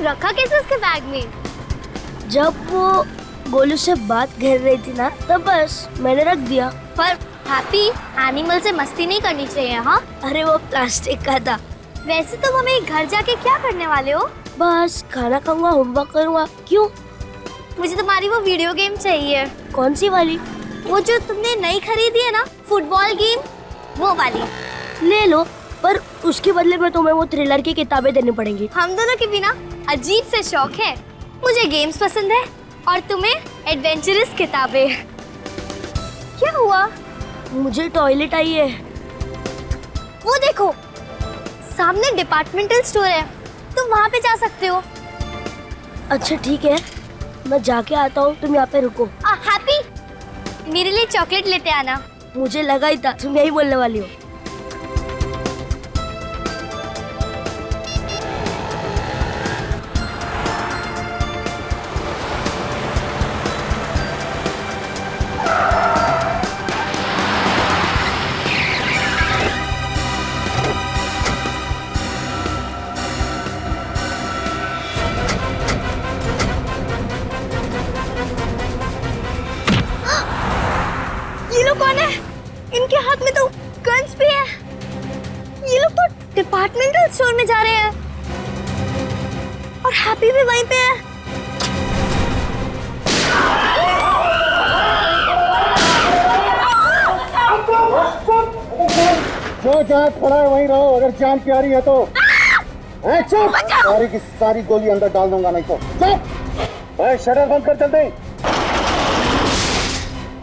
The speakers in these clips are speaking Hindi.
रखा कैसे उसके बैग में? जब वो गोलू से बात कर रही थी ना, तब बस मैंने रख दिया। पर हैप्पी, एनिमल से मस्ती नहीं करनी चाहिए। हाँ, अरे वो प्लास्टिक का था। वैसे तुम हमें घर जाके क्या करने वाले हो? बस खाना खाऊंगा, होमवर्क करूंगा। क्यों? मुझे तुम्हारी वो वीडियो गेम चाहिए। कौन सी वाली? वो जो तुमने नई खरीदी है ना, फुटबॉल गेम, वो वाली। ले लो, पर उसके बदले में तुम्हें वो थ्रिलर की किताबें देनी पड़ेंगी। हम दोनों के बिना अजीब से शौक है। मुझे गेम्स पसंद है और तुम्हें एडवेंचरस किताबें। क्या हुआ? मुझे टॉयलेट आई है। वो देखो, सामने डिपार्टमेंटल स्टोर है, तुम वहाँ पे जा सकते हो। अच्छा ठीक है, मैं जाके आता हूँ, तुम यहाँ पे रुको। हैप्पी, मेरे लिए चॉकलेट लेते आना। मुझे लगा ही था तुम यही बोलने वाली हो। ये लोग कौन है? इनके हाथ में तो गन्स भी है। ये लोग तो डिपार्टमेंटल स्टोर में जा रहे हैं और हैप्पी भी वहीं पे है। जो जहाँ खड़ा है वहीं रहो, अगर जान प्यारी है तो। चुप! सारी की सारी गोली अंदर डाल दूंगा, नहीं तो चुप! शटर बंद कर, चलते।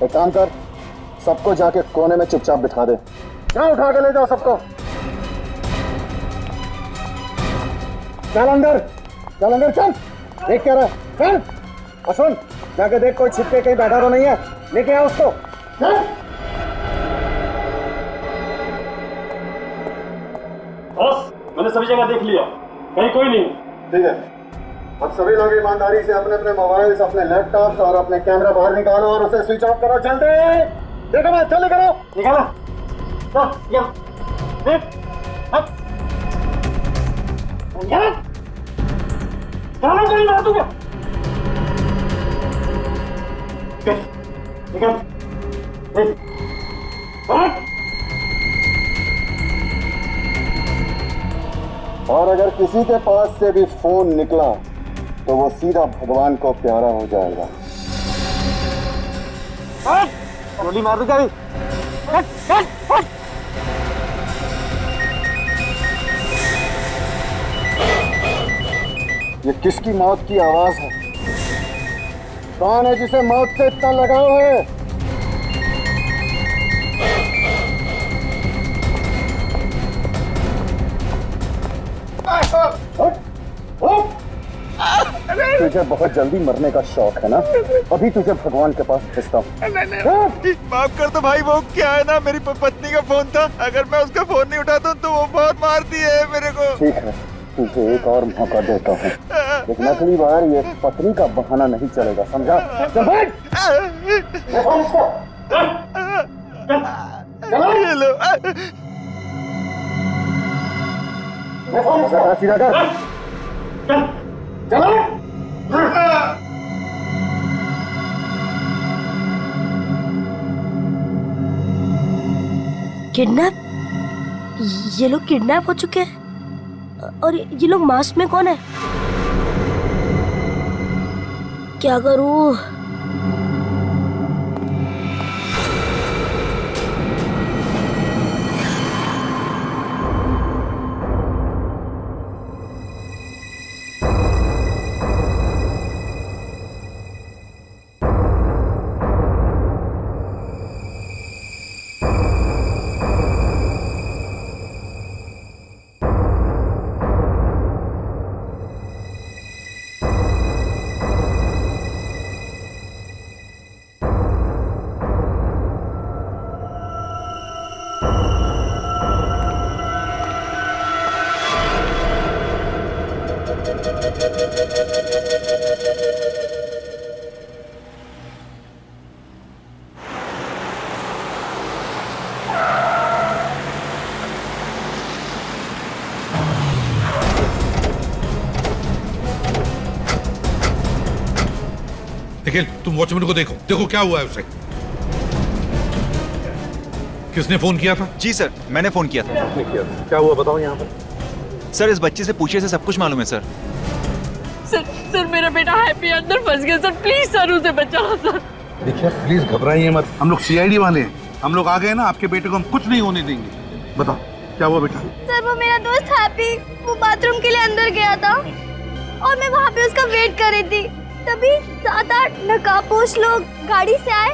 एक काम कर, सबको जाके कोने में चुपचाप बिठा दे। जा, उठा के ले जाओ सबको। चल अंदर, चल अंदर, चल। देख क्या रहा, चल। और सुन, जाके देख कोई छिपके कहीं बैठा तो नहीं है, लेके आओ उसको। चल। बॉस, मैंने सभी जगह देख लिया, कहीं कोई नहीं। ठीक है, अब सभी लोग ईमानदारी से अपने अपने मोबाइल्स, अपने लैपटॉप्स और अपने कैमरा बाहर निकालो और उसे स्विच ऑफ करो। जल्दी देखो, मैं जल्दी करो। निकालो, और अगर किसी के पास से भी फोन निकला तो वो सीधा भगवान को प्यारा हो जाएगा। गोली मार दूं क्या? ये किसकी मौत की आवाज है? कौन है जिसे मौत से इतना लगाव है? तुझे बहुत जल्दी मरने का शौक है ना? अभी तुझे भगवान के पास भेजता हूँ। माफ कर दो भाई, वो क्या है ना, मेरी पत्नी का फोन था, अगर मैं उसका फोन नहीं उठाता हूँ तो वो बहुत मारती है मेरे को। ठीक है, तुझे एक और मौका देता हूँ, लेकिन अगली बार ये पत्नी का बहाना नहीं चलेगा, समझा? चल बैठ। ये लो। सीधा कर। चलो। किडनैप? ये लोग किडनैप हो चुके हैं और ये लोग मास्क में कौन है? क्या करूं? निखिल, तुम वॉचमैन को देखो, देखो क्या हुआ है उसे। किसने फोन किया था? जी सर, मैंने फोन किया था। क्या हुआ बताओ यहाँ पर। सर, इस बच्चे से पूछिए, से सब कुछ मालूम है सर। सर मेरा बेटा हैप्पी अंदर फंस गया सर, प्लीज सर उसे बचाओ सर। देखिए प्लीज घबराइए मत, हम लोग सीआईडी वाले हैं, हम लोग आ गए ना, आपके बेटे को हम कुछ नहीं होने देंगे। बताओ क्या हुआ बेटा? सर वो मेरा दोस्त हैप्पी, वो बाथरूम के लिए अंदर गया था और मैं वहाँ पे उसका वेट कर रही थी। तभी 7-8 नकाबपोश लोग गाड़ी से आए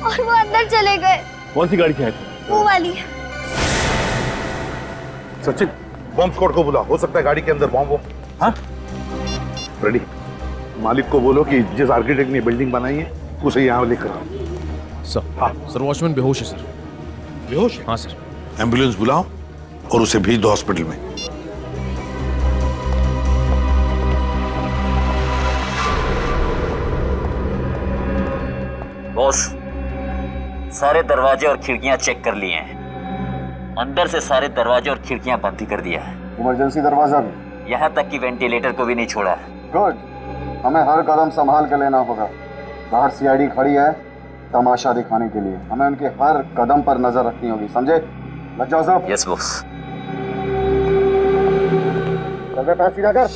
और वो अंदर चले गए। कौन सी गाड़ी से आए थे? वो वाली। सचिन, बॉम्ब स्क्वाड को बुला, हो सकता है गाड़ी के अंदर बॉम्ब हो। हाँ रेडी। मालिक को बोलो कि जिस आर्किटेक्ट ने बिल्डिंग बनाई है उसे यहाँ लेकर आओ। सर, हाँ सर, वॉचमैन बेहोश है सर। बेहोश है? हाँ सर। एम्बुलेंस बुलाओ और उसे भेज दो हॉस्पिटल में। बॉस, सारे दरवाजे और खिड़कियां चेक कर लिए हैं। अंदर से सारे दरवाजे और खिड़कियां बंद ही कर दिया है। इमरजेंसी दरवाजा भी? यहाँ तक कि वेंटिलेटर को भी नहीं छोड़ा। गुड, हमें हर कदम संभाल के लेना होगा। बाहर सीआईडी खड़ी है तमाशा दिखाने के लिए, हमें उनके हर कदम पर नजर रखनी होगी, समझे? लग जाओ साहब। Yes boss. पैर सीधा कर।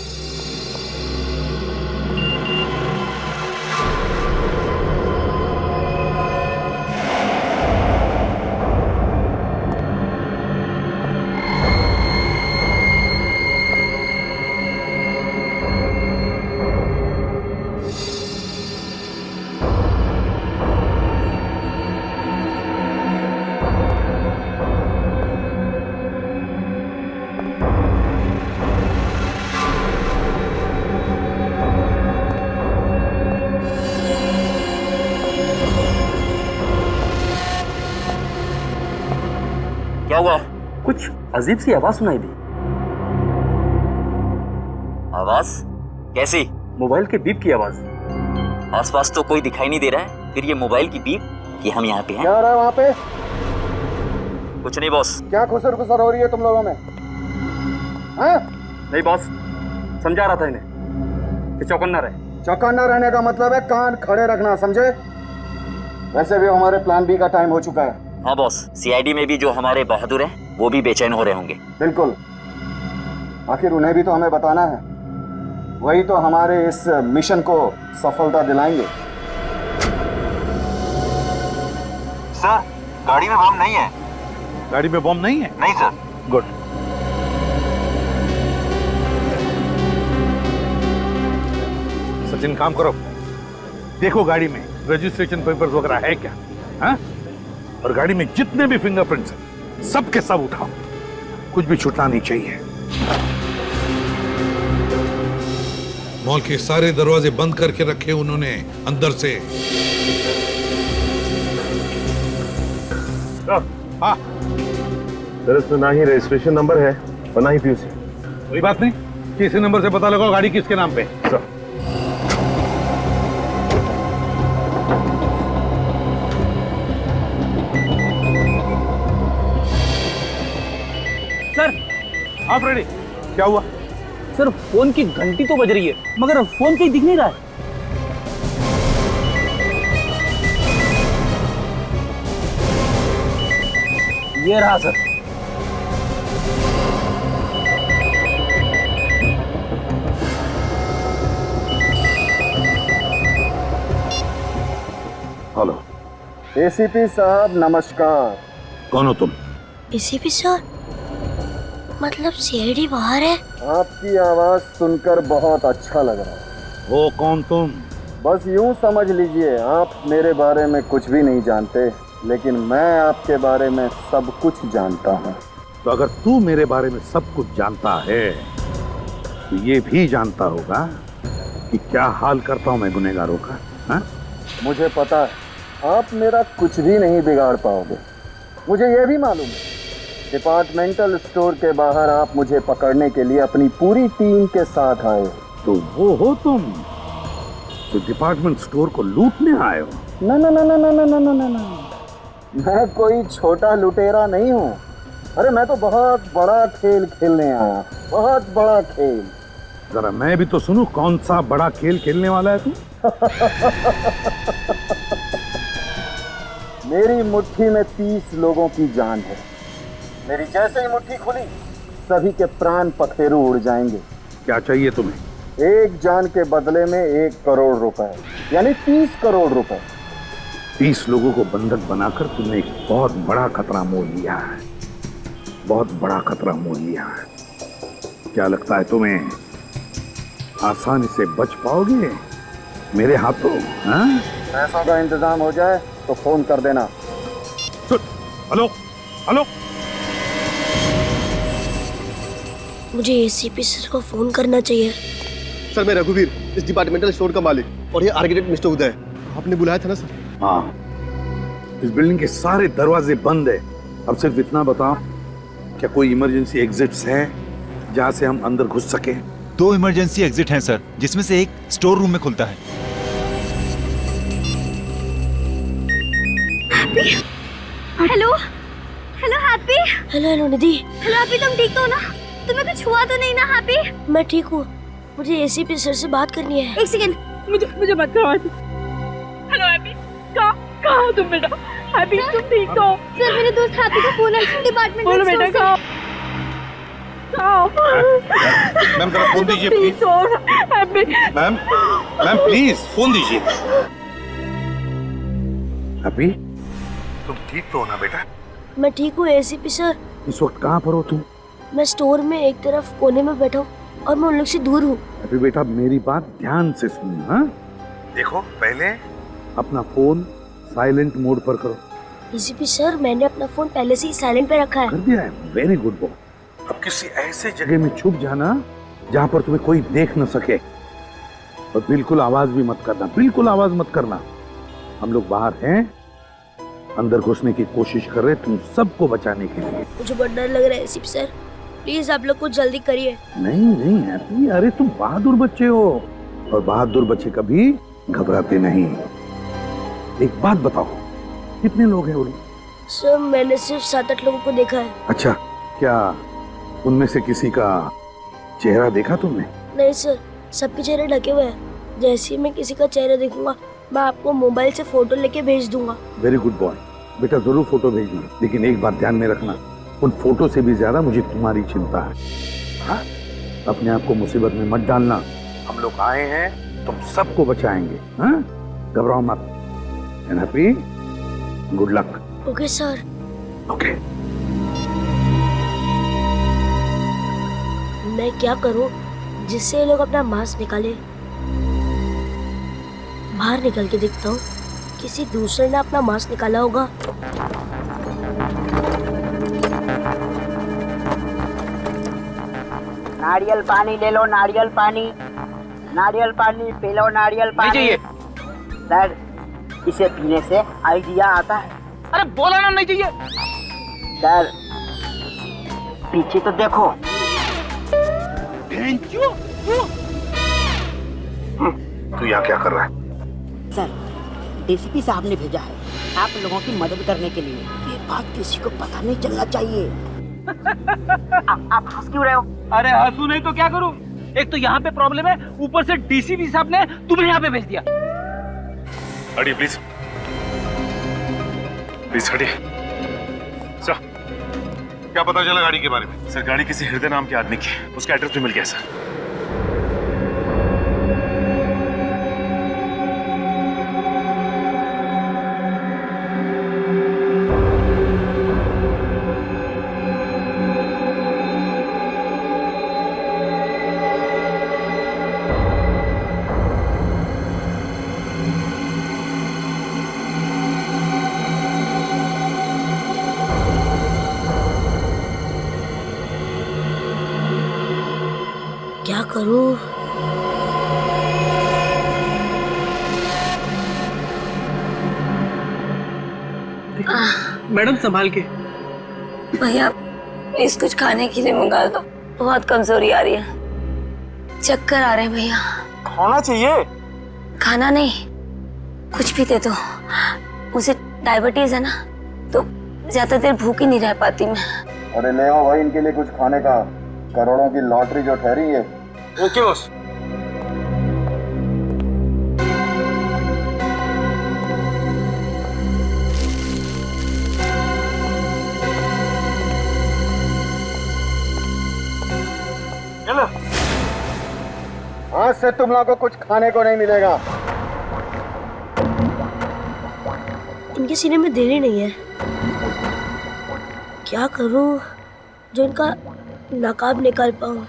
क्या हुआ? कुछ अजीब सी आवाज सुनाई दी। आवाज कैसी? मोबाइल के बीप की आवाज। आसपास तो कोई दिखाई नहीं दे रहा है, फिर ये मोबाइल की बीप कि हम यहाँ पे हैं। क्या हो रहा है वहाँ पे? कुछ नहीं बॉस। क्या खुसर खुसर हो रही है तुम लोगों में? हाँ? नहीं बॉस, समझा रहा था इन्हें कि चौकन्ना रहे। चौकन्ना रहने का मतलब है कान खड़े रखना, समझे? वैसे भी हमारे प्लान बी का टाइम हो चुका है। हाँ बॉस, सीआईडी में भी जो हमारे बहादुर हैं वो भी बेचैन हो रहे होंगे। बिल्कुल, आखिर उन्हें भी तो हमें बताना है, वही तो हमारे इस मिशन को सफलता दिलाएंगे। सर, गाड़ी में बम नहीं है। गाड़ी में बॉम्ब नहीं है? नहीं सर। गुड। सचिन काम करो, देखो गाड़ी में रजिस्ट्रेशन पेपर्स वगैरह है क्या? हाँ? और गाड़ी में जितने भी फिंगरप्रिंट्स हैं सब के सब उठाओ, कुछ भी छूटना नहीं चाहिए। मॉल के सारे दरवाजे बंद करके रखे उन्होंने अंदर से। हाँ सर, इसमें ना ही रजिस्ट्रेशन नंबर है और ना ही पीयूसी। कोई बात नहीं, किसी नंबर से पता लगाओ गाड़ी किसके नाम पे। सर, सर, आप रेडी? क्या हुआ? सर फोन की घंटी तो बज रही है मगर फोन कहीं दिख नहीं रहा है। ये रहा सर। हेलो। एसीपी साहब नमस्कार। कौन हो तुम? एसीपी सर, मतलब सीआईडी बाहर है? आपकी आवाज सुनकर बहुत अच्छा लग रहा है। वो कौन तुम? बस यूं समझ लीजिए, आप मेरे बारे में कुछ भी नहीं जानते, लेकिन मैं आपके बारे में सब कुछ जानता हूँ। तो अगर तू मेरे बारे में सब कुछ जानता है तो ये भी जानता होगा कि क्या हाल करता हूँ मैं गुनहगारों का। हाँ? मुझे पता है आप मेरा कुछ भी नहीं बिगाड़ पाओगे। मुझे ये भी मालूम है डिपार्टमेंटल स्टोर के बाहर आप मुझे पकड़ने के लिए अपनी पूरी टीम के साथ आए हो। तो वो हो तुम जो डिपार्टमेंट स्टोर को लूटने आए हो? ना ना ना ना ना ना ना ना ना ना, मैं कोई छोटा लुटेरा नहीं हूँ। अरे मैं तो बहुत बड़ा खेल खेलने आया, बहुत बड़ा खेल। जरा मैं भी तो सुनूं, कौन सा बड़ा खेल खेलने वाला है तू? मेरी मुट्ठी में 30 लोगों की जान है। मेरी जैसे ही मुट्ठी खुली सभी के प्राण पखेरु उड़ जाएंगे। क्या चाहिए तुम्हें? एक जान के बदले में 1 करोड़ रुपए, यानी 30 करोड़ रुपए। 30 लोगों को बंधक बनाकर तुमने एक बहुत बड़ा खतरा मोल लिया है, बहुत बड़ा खतरा मोल लिया है। क्या लगता है तुम्हें आसानी से बच पाओगे मेरे हाथों? हाँ? पैसों का इंतजाम हो जाए तो फोन कर देना। हेलो हेलो, मुझे एसीपी सर को फोन करना चाहिए। सर मैं रघुवीर, इस डिपार्टमेंटल स्टोर का मालिक, और ये आर्किटेक्ट मिस्टर उदय। आपने बुलाया था ना सर? हाँ, इस बिल्डिंग के सारे दरवाजे बंद है। अब सिर्फ इतना बताओ, क्या कोई इमरजेंसी एग्जिट्स है जहाँ से हम अंदर घुस सके? 2 इमरजेंसी एग्जिट हैं सर, जिसमें से एक स्टोर रूम में खुलता है। Hello hello Happy. Hello hello Nidhi. Hello Happy, तुम ठीक हो ना? तुम्हें कुछ हुआ तो नहीं ना हैप्पी? मैं ठीक हूँ, मुझे एसीपी सर से बात करनी है। एक सेकंड, मुझे मत करो। हेलो हैप्पी, कहाँ हो तुम बेटा? हैप्पी तुम ठीक हो? सर मेरे दोस्त हैप्पी का फोन है डिपार्टमेंट। बोलो बेटा, कहाँ? मैम जरा फोन दीजिए प्लीज। मैम प्लीज फोन दीजिए। हैप्पी, तुम ठीक तो हो ना बेटा? मैं ठीक हूँ एसीपी सर। इस वक्त कहाँ पर हो तुम? मैं स्टोर में एक तरफ कोने में बैठा हूँ और मैं उन लोग से दूर हूँ। हैप्पी बेटा, मेरी बात ध्यान से सुन। हाँ, देखो पहले अपना फोन साइलेंट मोड पर करो। एसीपी सर, मैंने अपना फोन पहले से ही साइलेंट पे रखा है। कर दिया है? Very good boy. अब किसी ऐसे जगह में छुप जाना जहाँ पर तुम्हें कोई देख न सके, और बिल्कुल आवाज भी मत करना, बिल्कुल आवाज मत करना। हम लोग बाहर हैं, अंदर घुसने की कोशिश कर रहे हैं तुम सबको बचाने के लिए। मुझे बहुत डर लग रहा है एसीपी सर, प्लीज आप लोग कुछ जल्दी करिए। नहीं हैप्पी, अरे तुम बहादुर बच्चे हो, और बहादुर बच्चे कभी घबराते नहीं। एक बात बताओ, कितने लोग हैं वो लोग? सर मैंने सिर्फ 7-8 लोगों को देखा है। अच्छा, क्या उनमें से किसी का चेहरा देखा तुमने? नहीं सर, सबके चेहरे ढके हुए हैं। जैसे ही मैं किसी का चेहरा देखूंगा मैं आपको मोबाइल से फोटो लेके भेज दूंगा। वेरी गुड बॉय बेटा, जरूर फोटो भेजना, लेकिन एक बात ध्यान में रखना, उन फोटो से भी ज्यादा मुझे तुम्हारी चिंता है। हाँ? अपने आप को मुसीबत में मत डालना। हम लोग आए हैं, तुम सबको बचाएंगे। हाँ? घबराओ मत। And happy, good luck. Okay sir. Okay. मैं क्या करूं जिससे ये लोग अपना मास्क निकाले? बाहर निकल के देखता हूँ, किसी दूसरे ने अपना मास्क निकाला होगा। नारियल पानी ले लो, नारियल पानी, नारियल पानी पी लो, नारियल पानी। चाहिए सर, इसे पीने से आइडिया आता है। अरे बोला ना नहीं चाहिए। सर पीछे तो देखो। तू यहाँ क्या कर रहा है? सर डीसीपी साहब ने भेजा है आप लोगों की मदद करने के लिए। ये बात किसी को पता नहीं चलना चाहिए। आप हंस क्यों रहे हो? अरे हंसू नहीं तो क्या करूं? एक तो यहाँ पे प्रॉब्लम है, ऊपर से डीसीपी साहब ने तुम्हें यहाँ पे भेज दिया। हटिए प्लीज, प्लीज हटिए। सर, क्या पता चला गाड़ी के बारे में? सर गाड़ी किसी हृदय नाम के आदमी की, उसका एड्रेस भी मिल गया सर। क्या करूं? मैडम संभाल के। भैया प्लीज कुछ खाने के लिए मंगा दो, बहुत कमजोरी आ रही है, चक्कर आ रहे हैं भैया। खाना चाहिए? खाना नहीं, कुछ भी दे दो, मुझे डायबिटीज है ना, तो ज्यादा देर भूख ही नहीं रह पाती मैं। अरे ले आओ भाई इनके लिए कुछ खाने का, करोड़ों की लॉटरी जो ठहरी है। Okay boss. से तुम लोगों को कुछ खाने को नहीं मिलेगा। इनके सीने में दिल ही नहीं है। क्या करूं जो इनका नकाब निकाल पाऊं।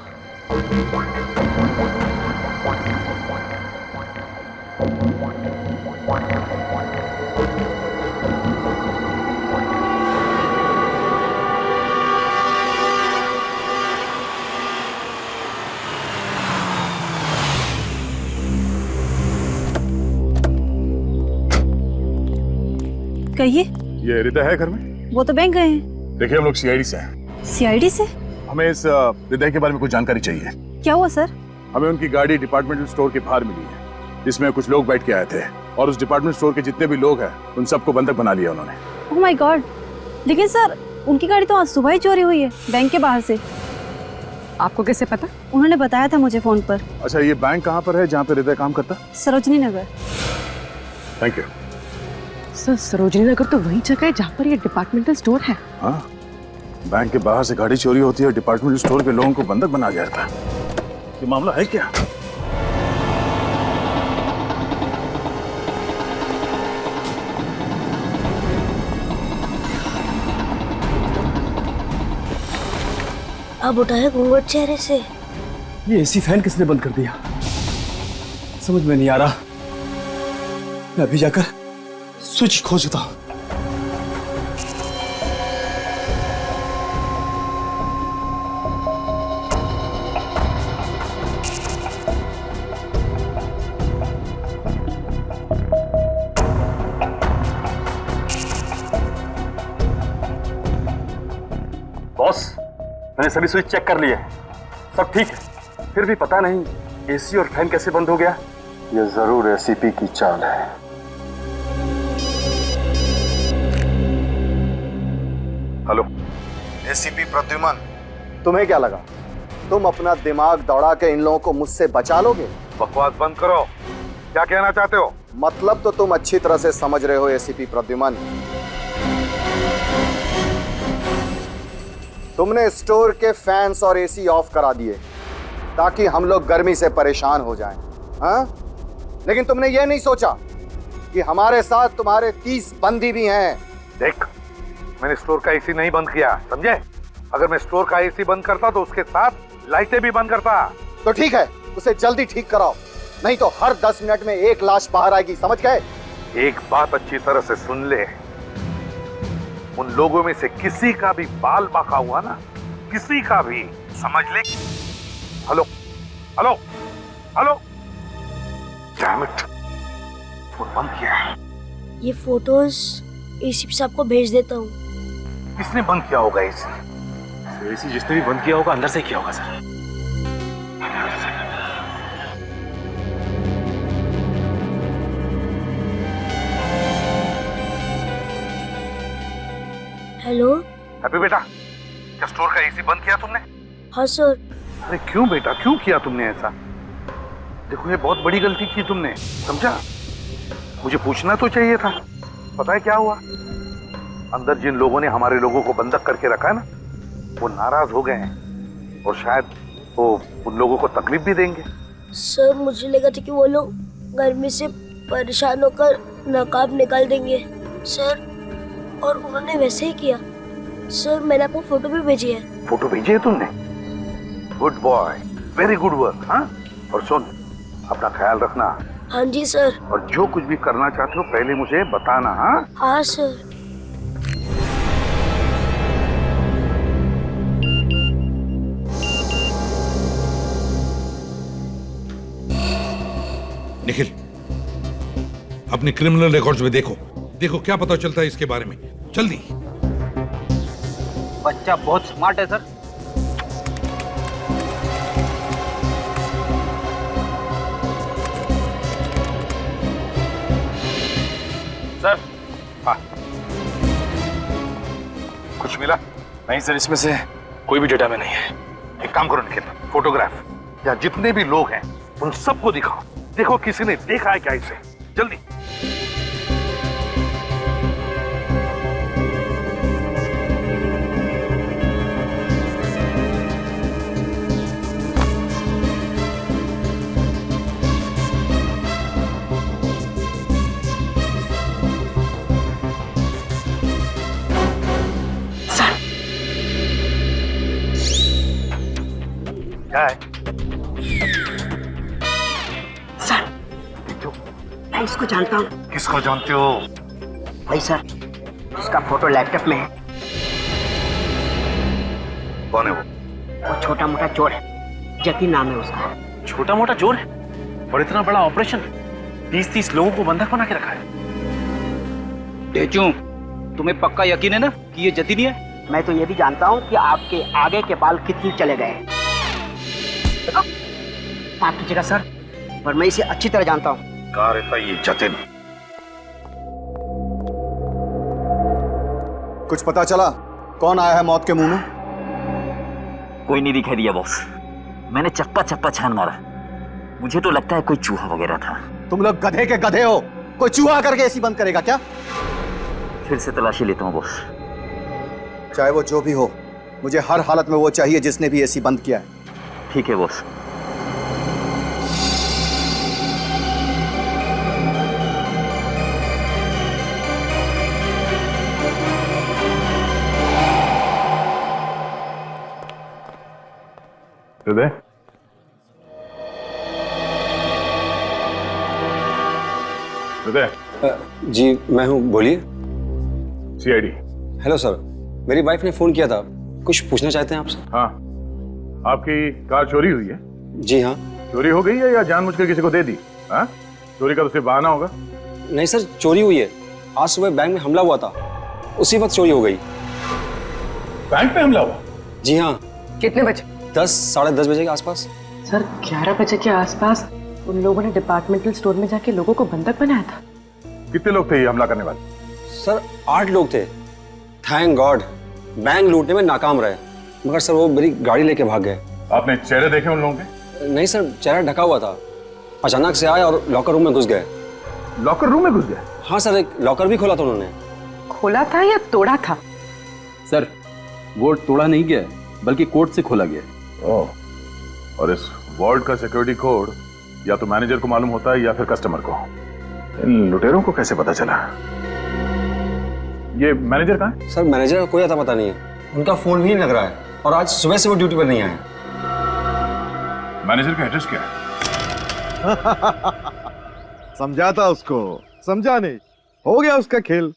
कहिए। ये हृदय है घर में? वो तो बैंक गए हैं। देखिए हम लोग सीआईडी से हैं। सीआईडी से? हमें इस हृदय के बारे में कुछ जानकारी चाहिए। क्या हुआ सर? हमें उनकी गाड़ी डिपार्टमेंटल स्टोर के बाहर मिली है, जिसमें कुछ लोग बैठ के आए थे और उस डिपार्टमेंट स्टोर के जितने भी लोग हैं उन सबको बंधक बना लिया उन्होंने। Oh my God. लेकिन सर उनकी गाड़ी तो आज सुबह ही चोरी हुई है बैंक के बाहर से। आपको कैसे पता? उन्होंने बताया था मुझे फोन पर। अच्छा, ये बैंक कहाँ पर है जहाँ पे हृदय काम करता? Sarojini Nagar. Thank you sir. Sarojini Nagar तो वही जगह है जहाँ पर ये डिपार्टमेंटल स्टोर है। हाँ, बैंक के बाहर से गाड़ी चोरी होती है, डिपार्टमेंटल स्टोर के लोगों को बंधक बना जाता है। ये मामला है क्या? अब उठाए घूंघट चेहरे से। ये एसी फैन किसने बंद कर दिया? समझ में नहीं आ रहा। मैं अभी जाकर स्विच खोजता हूं। बॉस, मैंने सभी स्विच चेक कर लिए, सब ठीक है, फिर भी पता नहीं एसी और फैन कैसे बंद हो गया। ये जरूर एसीपी की चाल है। हेलो, एसीपी प्रद्युमन, तुम्हें क्या लगा तुम अपना दिमाग दौड़ा के इन लोगों को मुझसे बचा लोगे? बकवास बंद करो। क्या कहना चाहते हो? मतलब तो तुम अच्छी तरह से समझ रहे हो एसीपी प्रद्युमन। तुमने स्टोर के फैंस और एसी ऑफ करा दिए ताकि हम लोग गर्मी से परेशान हो जाएं, हाँ? लेकिन तुमने ये नहीं सोचा कि हमारे साथ तुम्हारे 30 बंदी भी हैं। देख, मैंने स्टोर का एसी नहीं बंद किया, समझे? अगर मैं स्टोर का एसी बंद करता तो उसके साथ लाइटें भी बंद करता। तो ठीक है, उसे जल्दी ठीक कराओ, नहीं तो हर 10 मिनट में एक लाश बाहर आएगी, समझ गए? एक बात अच्छी तरह से सुन ले, उन लोगों में से किसी का भी बाल बाका हुआ ना, किसी का भी, समझ ले। Hello hello hello, damn it, phone बंद किया। ये फोटोज एसीपी साहब को भेज देता हूँ। किसने बंद किया होगा एसी? एसी जिसने भी बंद किया होगा अंदर से किया होगा सर। हेलो। हैप्पी बेटा, क्या स्टोर का एसी बंद किया तुमने? हाँ सर। अरे क्यों बेटा, क्यों किया तुमने ऐसा? देखो, ये बहुत बड़ी गलती की तुमने, समझा? मुझे पूछना तो चाहिए था। पता है क्या हुआ? अंदर जिन लोगों ने हमारे लोगों को बंधक करके रखा है ना, वो नाराज हो गए हैं और शायद वो उन लोगों को तकलीफ भी देंगे। सर मुझे लगा था कि वो लोग गर्मी से परेशान होकर नकाब निकाल देंगे सर, और उन्होंने वैसे ही किया। सर मैंने आपको फोटो भी भेजी है। फोटो भेजी है तुमने? Good boy, very good work. हाँ, और सुन, अपना ख्याल रखना। हाँ जी सर। और जो कुछ भी करना चाहते हो पहले मुझे बताना। हाँ हाँ सर। निखिल, अपने क्रिमिनल रिकॉर्ड्स में देखो, देखो क्या पता चलता है इसके बारे में, जल्दी। बच्चा बहुत स्मार्ट है सर। सर। हाँ, कुछ मिला? नहीं सर, इसमें से कोई भी डेटा में नहीं है। एक काम करो निखिल, फोटोग्राफ या जितने भी लोग हैं उन सबको दिखाओ, देखो किसी ने देखा है क्या इसे, जल्दी। उसको जानता हूँ। किसको जानते हो? भाई सर, उसका फोटो लैपटॉप में है। कौन है वो? वो छोटा मोटा चोर है, जतिन नाम है उसका। छोटा मोटा चोर है और इतना बड़ा ऑपरेशन, 30-30 लोगों को बंधक बना के रखा है। टेचू, तुम्हें पक्का यकीन है ना कि ये जतिन ही है? मैं तो ये भी जानता हूँ कि आपके आगे के बाल कितने चले गए। माफ कीजिएगा सर, पर मैं इसे अच्छी तरह जानता हूँ। कहाँ रहता है ये जतिन? कुछ पता चला कौन आया है मौत के मुंह में? कोई नहीं दिखाई दिया बॉस। मैंने चप्पा चप्पा छान मारा, मुझे तो लगता है कोई चूहा वगैरह था। तुम लोग गधे के गधे हो, कोई चूहा करके एसी बंद करेगा क्या? फिर से तलाशी लेता हूँ बॉस। चाहे वो जो भी हो, मुझे हर हालत में वो चाहिए जिसने भी एसी बंद किया है। ठीक है बॉस। हृदय, हृदय। जी मैं हूँ, बोलिए। सीआईडी। हेलो सर, मेरी वाइफ ने फोन किया था, कुछ पूछना चाहते हैं आपसे। हाँ, आपकी कार चोरी हुई है? जी हाँ। चोरी हो गई है या जानबूझकर किसी को दे दी? हाँ, चोरी का तो सिर्फ बहाना होगा। नहीं सर, चोरी हुई है। आज सुबह बैंक में हमला हुआ था, उसी वक्त चोरी हो गई। बैंक में हमला हुआ? जी हाँ। कितने बजे? 10 साढ़े 10 बजे के आसपास। सर 11 बजे के आसपास उन लोगों ने डिपार्टमेंटल स्टोर में जाके लोगों को बंधक बनाया था। कितने लोग थे ये हमला करने वाले? सर 8 लोग थे। थैंक गॉड बैंक लूटने में नाकाम रहे, मगर सर वो मेरी गाड़ी लेके भाग गए। आपने चेहरे देखे उन लोगों के? नहीं सर, चेहरा ढका हुआ था। अचानक से आए और लॉकर रूम में घुस गए। लॉकर रूम में घुस गए? हाँ सर, एक लॉकर भी खोला था उन्होंने। खोला था या तोड़ा था? सर वो तोड़ा नहीं गया, बल्कि कोड से खोला गया। ओह, और इस वॉल्ट का सिक्योरिटी कोड या तो मैनेजर को मालूम होता है या फिर कस्टमर को। इन लुटेरों को कैसे पता चला? ये मैनेजर कहाँ है? सर मैनेजर का कोई आता पता नहीं है, उनका फोन भी नहीं लग रहा है और आज सुबह से वो ड्यूटी पर नहीं आए। मैनेजर का एड्रेस क्या है? समझा था उसको, समझा नहीं, हो गया उसका खेल।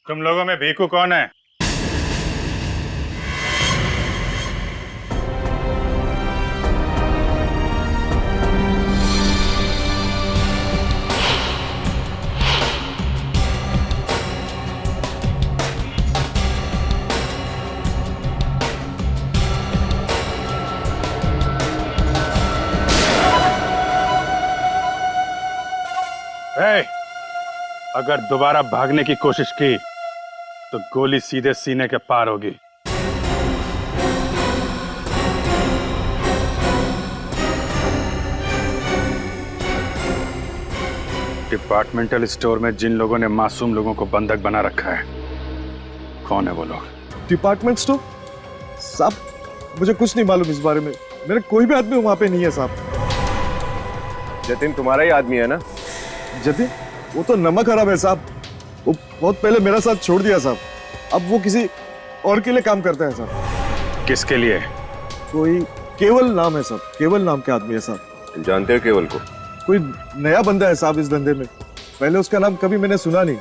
तुम लोगों में भीखू कौन है? अगर दोबारा भागने की कोशिश की तो गोली सीधे सीने के पार होगी। डिपार्टमेंटल स्टोर में जिन लोगों ने मासूम लोगों को बंधक बना रखा है, कौन है वो लोग? Department store? साहब मुझे कुछ नहीं मालूम इस बारे में, मेरे कोई भी आदमी वहां पे नहीं है साहब। जतिन तुम्हारा ही आदमी है ना? जतिन? वो तो नमक हराम है साहब, वो बहुत पहले मेरा साथ छोड़ दिया साहब, अब वो किसी और के लिए काम करता है साहब। किसके लिए? कोई केवल नाम है साहब, केवल नाम के आदमी है साहब। जानते हो केवल को? कोई नया बंदा है साहब इस धंधे में, पहले उसका नाम कभी मैंने सुना नहीं।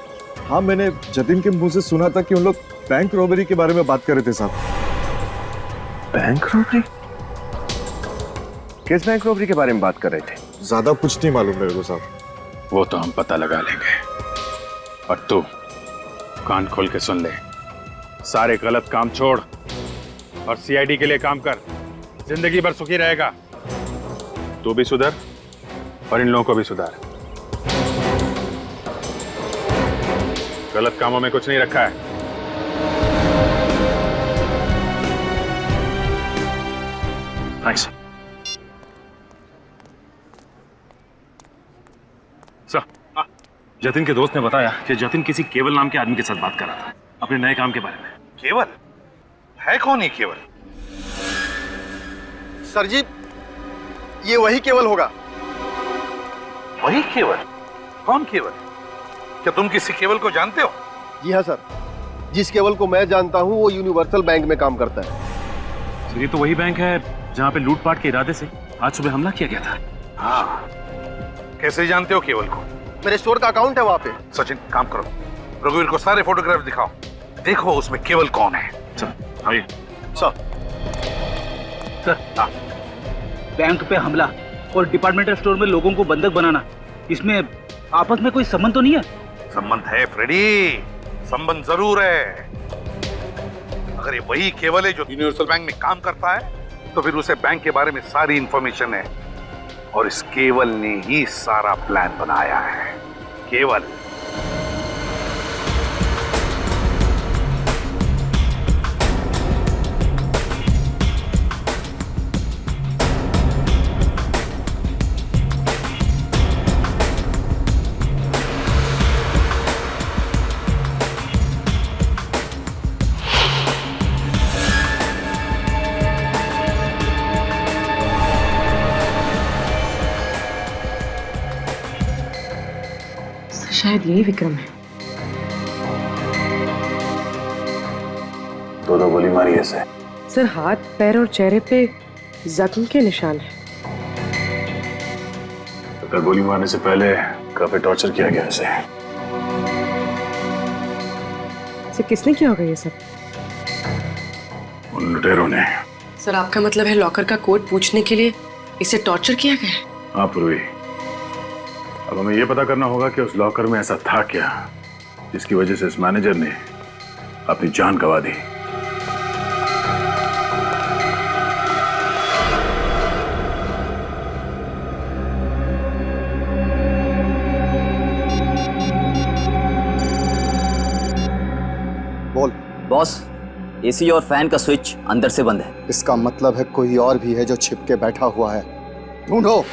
हाँ मैंने जतिन के मुंह से सुना था कि उन लोग बैंक रॉबरी के बारे में बात कर रहे थे साहब। Bank robbery? किस बैंक रॉबरी के बारे में बात कर रहे थे? ज्यादा कुछ नहीं मालूम मेरे को साहब। वो तो हम पता लगा लेंगे, और तू कान खोल के सुन ले, सारे गलत काम छोड़ और सीआईडी के लिए काम कर, जिंदगी भर सुखी रहेगा। तू भी सुधर और इन लोगों को भी सुधार। गलत कामों में कुछ नहीं रखा है। थैंक्स। जतिन के दोस्त ने बताया कि जतिन किसी केवल नाम के आदमी के साथ बात कर रहा था अपने नए काम के बारे में। केवल? है कौन है केवल? सर जी ये वही केवल होगा। वही केवल? कौन केवल? क्या तुम किसी केवल को जानते हो? जी हाँ सर, जिस केवल को मैं जानता हूँ वो यूनिवर्सल बैंक में काम करता है। ये तो वही बैंक है जहाँ पे लूटपाट के इरादे से आज सुबह हमला किया गया था। हाँ, कैसे जानते हो केवल को? मेरे स्टोर का अकाउंट है वहाँ पे। सचिन, काम करो, रघुवीर को सारे फोटोग्राफ दिखाओ, देखो उसमें केवल कौन है। चल आइए। सर बैंक पे हमला और डिपार्टमेंटल स्टोर में लोगों को बंधक बनाना, इसमें आपस में कोई संबंध तो नहीं है? संबंध है फ्रेडी, संबंध जरूर है। अगर ये वही केवल है जो यूनिवर्सल बैंक में काम करता है, तो फिर उसे बैंक के बारे में सारी इंफॉर्मेशन है, और इस केवल ने ही सारा प्लान बनाया है। केवल शायद यही विक्रम है। दो गोली मारी ऐसे। सर, हाथ, पैर और चेहरे पे जख्म के निशान है। तो गोली मारने से पहले काफी टॉर्चर किया गया इसे। किसने किया होगा ये सब? उन लुटेरों ने। सर, आपका मतलब है लॉकर का कोड पूछने के लिए इसे टॉर्चर किया गया? हाँ पूर्वी, अब हमें यह पता करना होगा कि उस लॉकर में ऐसा था क्या जिसकी वजह से इस मैनेजर ने अपनी जान गंवा दी। बोल। बॉस, एसी और फैन का स्विच अंदर से बंद है। इसका मतलब है कोई और भी है जो छिप के बैठा हुआ है। ढूंढो।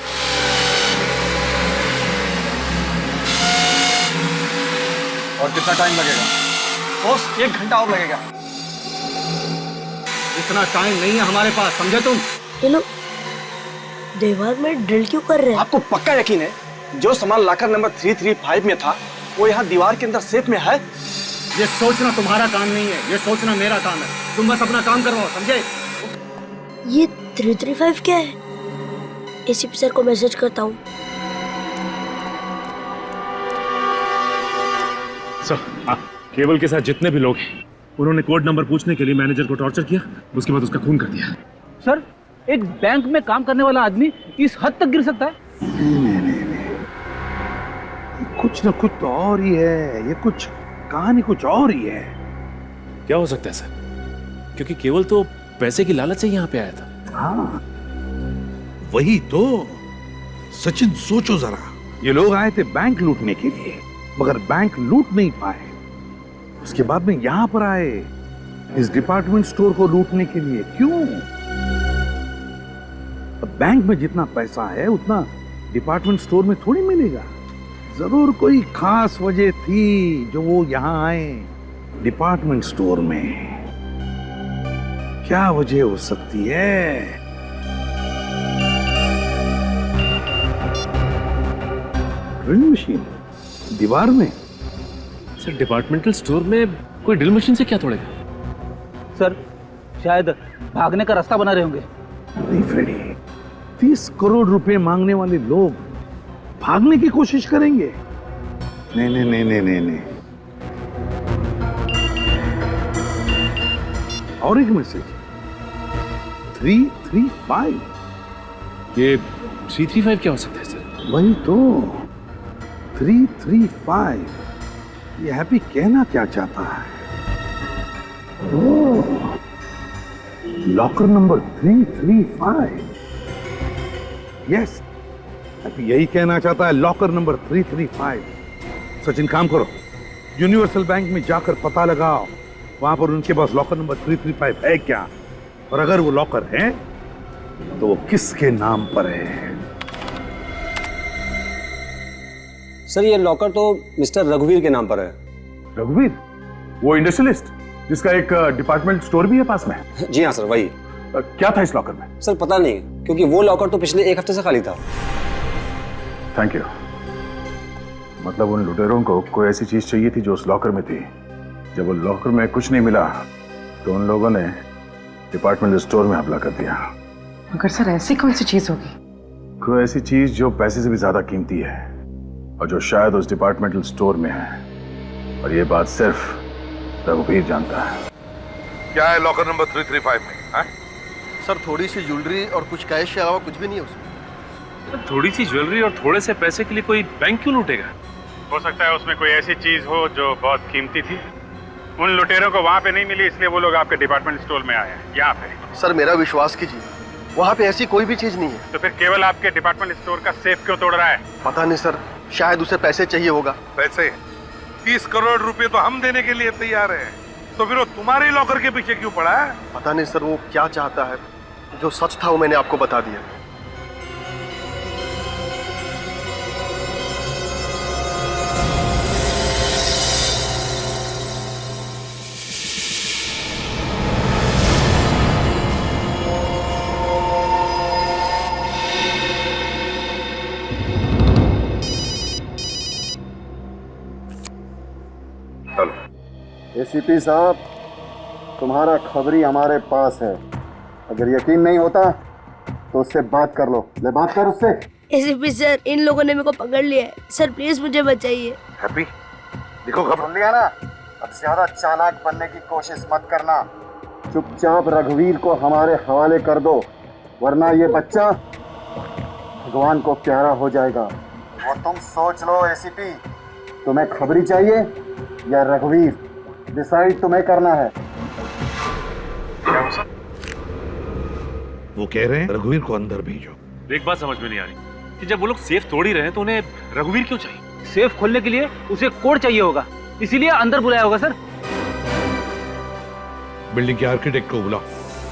और कितना टाइम लगेगा? बॉस, 1 घंटा और लगेगा। इतना टाइम नहीं है हमारे पास, समझे तुम? ये लोग दीवार में ड्रिल क्यों कर रहे हैं? आपको पक्का यकीन है जो सामान लॉकर नंबर 335 में था वो यहाँ दीवार के अंदर सेफ में है? ये सोचना तुम्हारा काम नहीं है, ये सोचना मेरा काम है। तुम बस अपना काम करवाओ, समझे? ये 335 क्या है? एसीपी सर को मैसेज करता हूँ। सर, केवल के साथ जितने भी लोग हैं उन्होंने कोड नंबर पूछने के लिए मैनेजर को टॉर्चर किया, उसके बाद उसका खून कर दिया। सर, एक बैंक में काम करने वाला आदमी इस हद तक गिर सकता है? कुछ न कुछ तो और ही है, ये कुछ कहानी कुछ और ही है। क्या हो सकता है सर? क्योंकि केवल तो पैसे की लालच से यहाँ पे आया था। हाँ, वही तो। सचिन, सोचो जरा, ये लोग आए थे बैंक लूटने के लिए, मगर बैंक लूट नहीं पाए। उसके बाद में यहां पर आए इस डिपार्टमेंट स्टोर को लूटने के लिए। क्यों? अब बैंक में जितना पैसा है उतना डिपार्टमेंट स्टोर में थोड़ी मिलेगा। जरूर कोई खास वजह थी जो वो यहां आए डिपार्टमेंट स्टोर में। क्या वजह हो सकती है? ड्रिल मशीन दीवार में? सर, डिपार्टमेंटल स्टोर में कोई ड्रिल मशीन से क्या तोड़ेगा? सर, शायद भागने का रास्ता बना रहे होंगे। नहीं फ्रेडी, 30 करोड़ रुपए मांगने वाले लोग भागने की कोशिश करेंगे? नहीं नहीं नहीं नहीं नहीं नहीं। और एक मैसेज, 335। ये 335 क्या हो सकता है सर? वही तो, 335। ये हैप्पी कहना क्या चाहता है? ओह, लॉकर नंबर 335। यस, हैप्पी यही कहना चाहता है, लॉकर नंबर 335। सचिन, काम करो, यूनिवर्सल बैंक में जाकर पता लगाओ वहां पर उनके पास लॉकर नंबर 335 है क्या, और अगर वो लॉकर है तो वो किसके नाम पर है। सर, ये लॉकर तो मिस्टर रघुवीर के नाम पर है। रघुवीर? वो इंडस्ट्रियलिस्ट जिसका एक डिपार्टमेंट स्टोर भी है पास में? जी हाँ सर, वही। क्या था इस लॉकर में? सर पता नहीं, क्योंकि वो लॉकर तो पिछले 1 हफ्ते से खाली था। Thank you. मतलब उन लुटेरों को कोई ऐसी चीज चाहिए थी जो उस लॉकर में थी। जब वो लॉकर में कुछ नहीं मिला तो उन लोगों ने डिपार्टमेंट स्टोर में हमला कर दिया। मगर सर, ऐसी कौन सी चीज होगी? कोई ऐसी चीज जो पैसे से भी ज्यादा कीमती है और जो शायद उस डिपार्टमेंटल स्टोर में है, और ये बात सिर्फ रघुवीर जानता है। क्या है लॉकर नंबर 335 में? है? सर थोड़ी सी ज्वेलरी और कुछ कैश के अलावा कुछ भी नहीं है उसमें। थोड़ी सी ज्वेलरी और थोड़े से पैसे के लिए कोई बैंक क्यों लूटेगा? हो सकता है उसमें कोई ऐसी चीज हो जो बहुत कीमती थी। उन लुटेरों को वहां पे नहीं मिली, इसलिए वो लोग आपके डिपार्टमेंट स्टोर में आए हैं यहाँ पे। सर मेरा विश्वास कीजिए, वहाँ पे ऐसी कोई भी चीज नहीं है। तो फिर केवल आपके डिपार्टमेंट स्टोर का सेफ क्यों तोड़ रहा है? पता नहीं सर, शायद उसे पैसे चाहिए होगा। पैसे? 30 करोड़ रुपए तो हम देने के लिए तैयार हैं, तो फिर वो तुम्हारे लॉकर के पीछे क्यों पड़ा है? पता नहीं सर वो क्या चाहता है। जो सच था वो मैंने आपको बता दिया। एसीपी साहब, तुम्हारा खबरी हमारे पास है। अगर यकीन नहीं होता तो उससे बात कर लो। ले बात कर उससे। एसीपी सर, इन लोगों ने मेरे को पकड़ लिया है। सर प्लीज मुझे बचाइए। हैप्पी, देखो खबर सुन लिया ना? अब ज्यादा चालाक बनने की कोशिश मत करना। चुपचाप रघुवीर को हमारे हवाले कर दो, वरना ये बच्चा भगवान को प्यारा हो जाएगा। वो तुम सोच लो एसीपी, तुम्हें खबरी चाहिए या रघुवीर? डिसाइड तुम्हें करना है। वो कह रहे हैं रघुवीर को अंदर भेजो। एक बात समझ में नहीं आ रही कि जब वो लोग सेफ तोड़ ही रहे हैं तो उन्हें रघुवीर क्यों चाहिए? सेफ खोलने के लिए उसे कोड चाहिए होगा, इसीलिए अंदर बुलाया होगा सर। बिल्डिंग के आर्किटेक्ट को बुलाओ।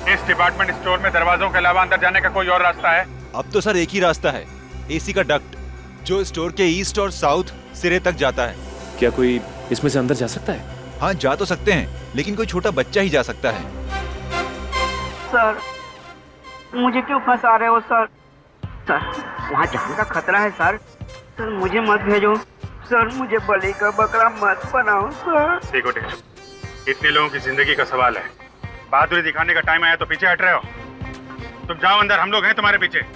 इस डिपार्टमेंट स्टोर में दरवाजों के अलावा अंदर जाने का कोई और रास्ता है? अब तो सर एक ही रास्ता है, एसी का डक्ट, जो स्टोर के ईस्ट और साउथ सिरे तक जाता है। क्या कोई इसमें से अंदर जा सकता है? हाँ जा तो सकते हैं, लेकिन कोई छोटा बच्चा ही जा सकता है। सर मुझे क्यों फंसा रहे हो सर? सर वहाँ जाने का खतरा है सर। सर मुझे मत भेजो सर, मुझे बलि का बकरा मत बनाओ सर। देखो इतने लोगों की जिंदगी का सवाल है। बहादुरी दिखाने का टाइम आया तो पीछे हट रहे हो। तुम जाओ अंदर, हम लोग हैं तुम्हारे पीछे।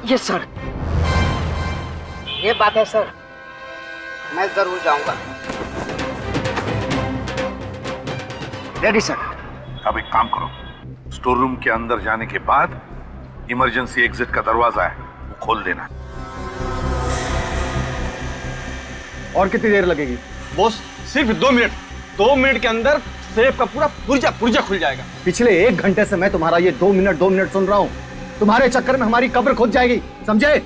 यस सर, ये बात है सर, मैं जरूर जाऊंगा। Ready sir. अब एक काम करो, स्टोर रूम के अंदर जाने के बाद इमरजेंसी एग्जिट का दरवाजा है वो खोल देना। और कितनी देर लगेगी? बॉस सिर्फ 2 मिनट। 2 मिनट के अंदर सेफ का पूरा पुर्जा खुल जाएगा। पिछले 1 घंटे से मैं तुम्हारा ये 2 मिनट सुन रहा हूँ। तुम्हारे चक्कर में हमारी कब्र खुद जाएगी, समझे?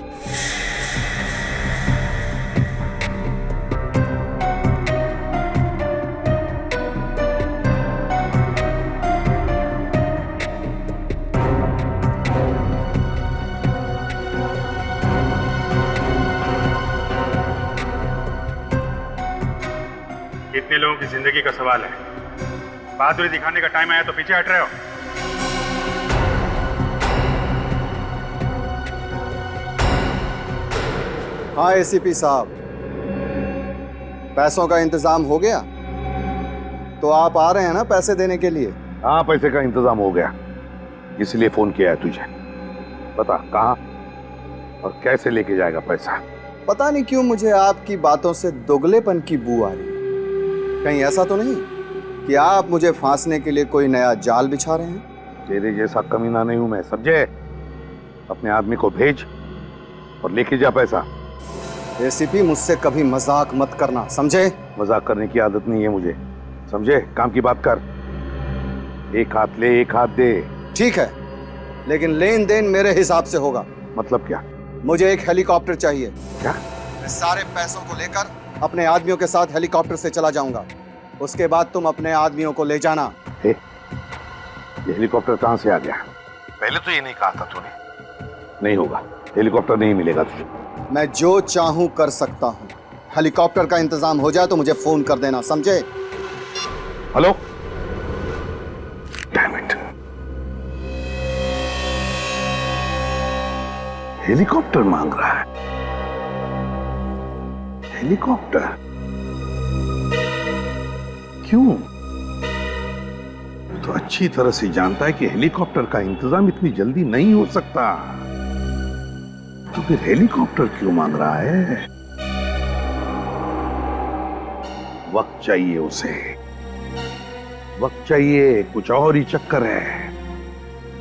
इतने लोगों की जिंदगी का सवाल है। बहादुरी दिखाने का टाइम आया तो पीछे हट रहे हो। हाँ एसीपी साहब, पैसों का इंतजाम हो गया? तो आप आ रहे हैं ना पैसे देने के लिए? हाँ पैसे का इंतजाम हो गया, इसलिए फोन किया है तुझे। बता कहाँ और कैसे लेके जाएगा पैसा? पता नहीं क्यों मुझे आपकी बातों से दोगलेपन की बू आ रही। कहीं ऐसा तो नहीं कि आप मुझे फांसने के लिए कोई नया जाल बिछा रहे हैं? तेरे जैसा कमीना नहीं हूं मैं, समझे? अपने आदमी को भेज और लेके जा पैसा। एसीपी मुझसे कभी मजाक मत करना, समझे? मजाक करने की आदत नहीं है मुझे, समझे? काम की बात कर। एक हाथ ले एक हाथ दे। ठीक है, लेकिन लेन देन मेरे हिसाब से होगा। मतलब क्या? मुझे एक हेलीकॉप्टर चाहिए। क्या? मैं सारे पैसों को लेकर अपने आदमियों के साथ हेलीकॉप्टर से चला जाऊंगा। उसके बाद तुम अपने आदमियों को ले जाना। ये हेलीकॉप्टर कहां से आ गया? पहले तो ये नहीं कहा था तूने। नहीं होगा, हेलीकॉप्टर नहीं मिलेगा तुझे। मैं जो चाहूं कर सकता हूं। हेलीकॉप्टर का इंतजाम हो जाए तो मुझे फोन कर देना, समझे? हेलो? डैम इट, हेलीकॉप्टर मांग रहा है। हेलीकॉप्टर क्यों? तो अच्छी तरह से जानता है कि हेलीकॉप्टर का इंतजाम इतनी जल्दी नहीं हो सकता। तो फिर हेलीकॉप्टर क्यों मांग रहा है? वक्त चाहिए उसे, वक्त चाहिए। कुछ और ही चक्कर है,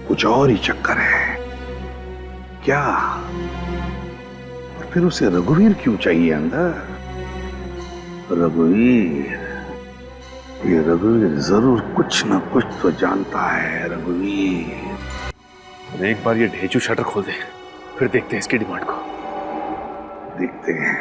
कुछ और ही चक्कर है क्या? और फिर उसे रघुवीर क्यों चाहिए अंदर? रघुवीर, ये रघुवीर जरूर कुछ न कुछ तो जानता है। रघुवीर, एक बार ये ढेचू शटर खोल दे, फिर देखते हैं इसकी डिमांड को। देखते हैं।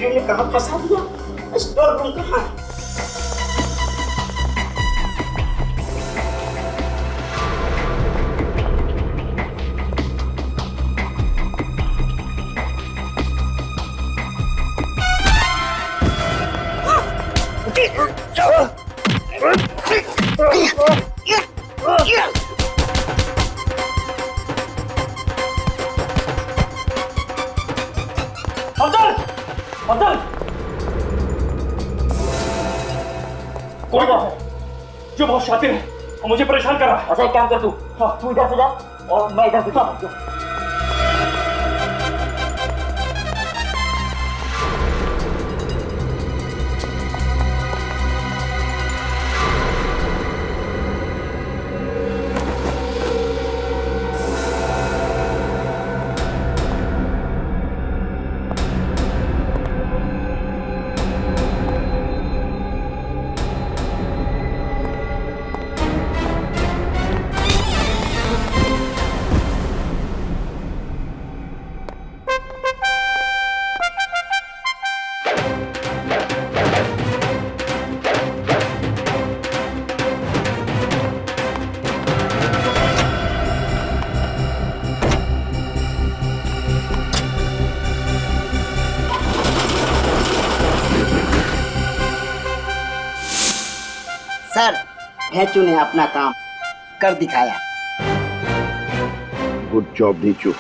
ने कहाँ फंसा दिया? स्टोर रूम कहाँ है? अफजल! कौन है जो बहुत शातिर है और मुझे परेशान कर रहा है? अच्छा एक काम कर तू, तू इधर से जा और मैं इधर से जा। सर, ढेचू ने अपना काम कर दिखाया। गुड जॉब ढेचू।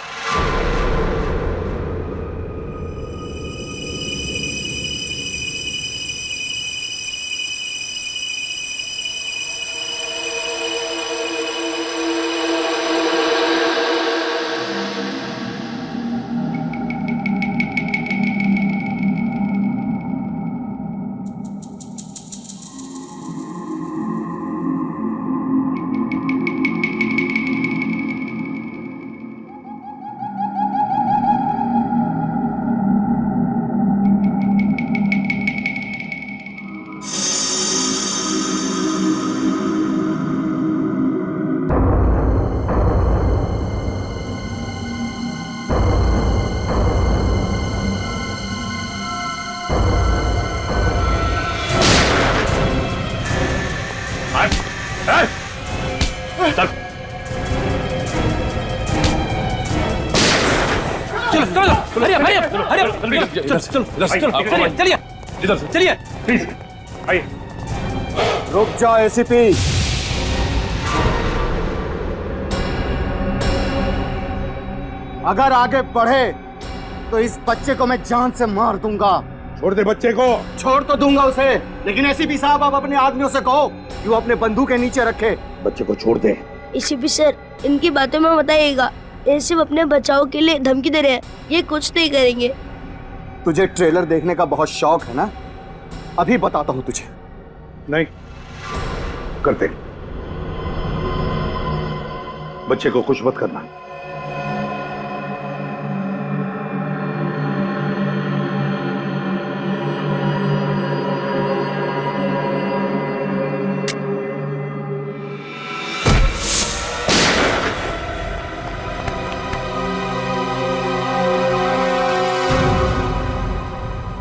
चलिए प्लीज आइए। रुक जाओ एसीपी। अगर आगे बढ़े तो इस बच्चे को मैं जान से मार दूंगा। छोड़ दे बच्चे को। छोड़ तो दूंगा उसे, लेकिन एसीपी साहब आप अपने आदमियों से कहो कि वो अपने बंदूक के नीचे रखे। बच्चे को छोड़ दे। एसीपी सर, इनकी बातों में बताइएगा, ये सिर्फ अपने बचाव के लिए धमकी दे रहे हैं, ये कुछ नहीं करेंगे। तुझे ट्रेलर देखने का बहुत शौक है ना? अभी बताता हूँ तुझे। नहीं करते। बच्चे को खुश मत करना।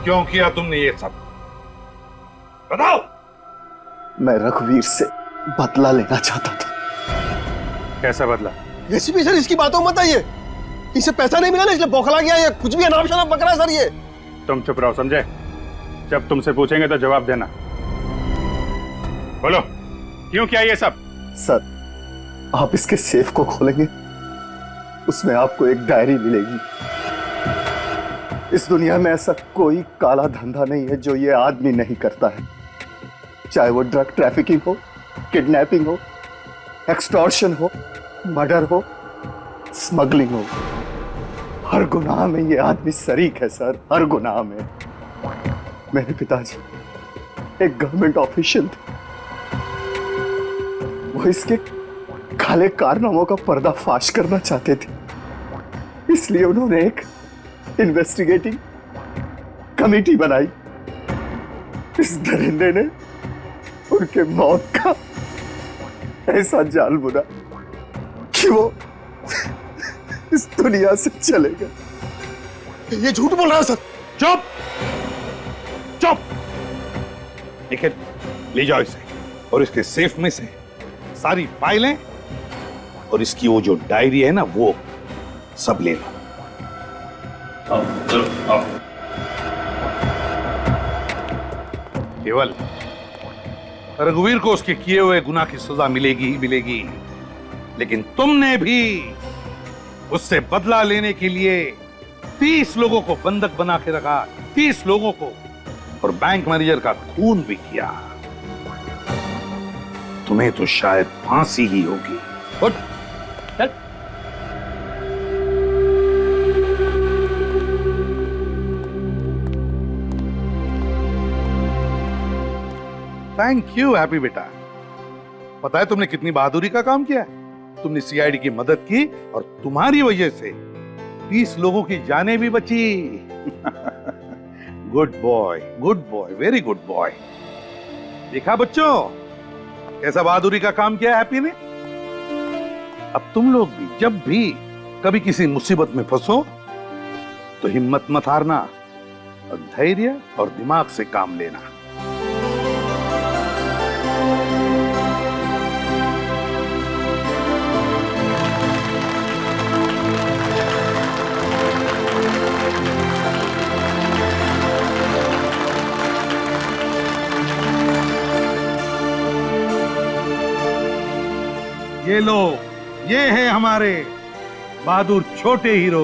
क्यों किया तुमने ये सब? बताओ। मैं रघुवीर से बदला लेना चाहता था। कैसा बदला? एसीपी सर, इसकी बातों मत आइए। इसे पैसा नहीं मिला ना, इसलिए बौखला गया, या कुछ भी अनाप शनाप बक रहा है सर ये। तुम चुप रहो, समझे? जब तुमसे पूछेंगे तो जवाब देना। बोलो, क्यों किया ये सब? सर, आप इसके सेफ को खोलेंगे, उसमें आपको एक डायरी मिलेगी। इस दुनिया में ऐसा कोई काला धंधा नहीं है जो ये आदमी नहीं करता है, चाहे वो ड्रग ट्रैफिकिंग हो, किडनैपिंग हो, एक्सटॉर्शन हो, मर्डर हो, स्मगलिंग हो। हर गुनाह में ये आदमी शरीक है सर, हर गुनाह में। मेरे पिताजी एक गवर्नमेंट ऑफिशियल थे, वो इसके काले कारनामों का पर्दाफाश करना चाहते थे, इसलिए उन्होंने एक इन्वेस्टिगेटिंग कमेटी बनाई। इस दरिंदे ने उनके मौत का ऐसा जाल बुना कि वो इस दुनिया से चले गए। ये झूठ बोल रहा है सर। चुप चुप। निखिल, ले जाओ इसे और इसके सेफ में से सारी फाइलें और इसकी वो जो डायरी है ना, वो सब ले लो। चलो आओ। केवल रघुवीर को उसके किए हुए गुनाह की सजा मिलेगी ही मिलेगी, लेकिन तुमने भी उससे बदला लेने के लिए 30 लोगों को बंधक बना के रखा, 30 लोगों को, और बैंक मैनेजर का खून भी किया। तुम्हें तो शायद फांसी ही होगी। उठ, चल। थैंक यू हैप्पी बेटा। पता है तुमने कितनी बहादुरी का काम किया है? तुमने सीआईडी की मदद की और तुम्हारी वजह से 30 लोगों की जानें भी बची। Good boy, very good boy. देखा बच्चों, कैसा बहादुरी का काम किया हैप्पी ने? अब तुम लोग भी जब भी कभी किसी मुसीबत में फंसो तो हिम्मत मत हारना और धैर्य और दिमाग से काम लेना। ये लो, ये है हमारे बहादुर छोटे हीरो।